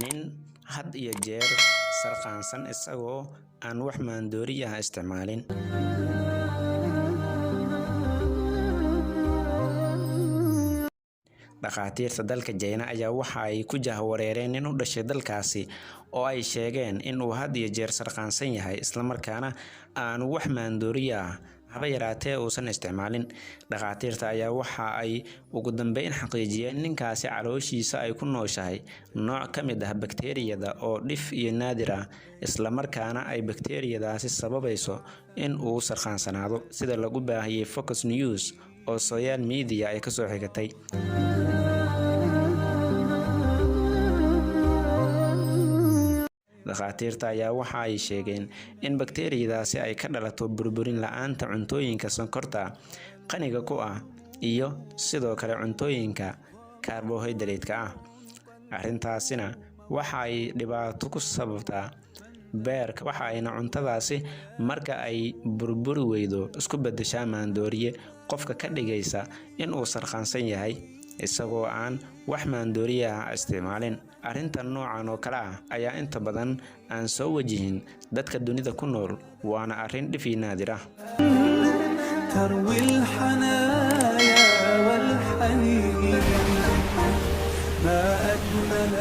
nin had iyo jeer sarqaansan isagoo aan wax maandooriya isticmaalin. dhakhaatiirta dalka China ayaa waxa ay ku jahwareereen in uu dhashay dalkaasi oo ay sheegeen in uu had iyo jeer sarqaansan yahay isla markaana aan wax maandooriya haba yaraatee uusan isticmaalin. dhakhaatiirta ayaa waxa ay ugu dambeyn xaqiijiyeen ninkaasi calooshiisa ay ku nooshahay nooc ka mid ah bakteeriyada oo dhif iyo naadir ah isla markaana ay bakteeriyadaasi sababayso in uu sarqaansanaado sida lagu baahiyay Fox News oo social media ay ka soo xigatay. dhakhaatiirta ayaa waxa ay sheegeen in bakteeriyadaasi ay ka dhalato burburin la'aanta cuntooyinka sonkorta qaniga ku ah iyo sidoo kale cuntooyinka karbohaydraytka ah. arrintaasina waxa ay dhibaato ku sababtaa beerka, waxa ayna cuntadaasi marka ay burburi weydo isku beddeshaa maandooriye qofka ka dhigaysa in uu sarqaansan yahay isagoo aan wax maandooriya isticmaalin. arrintan noocan oo kale ah ayaa inta badan aan soo wajihin dadka dunida ku nool, waana arrin dhif iyo naadir ah. تروي الحنايا والحنين ما أجمل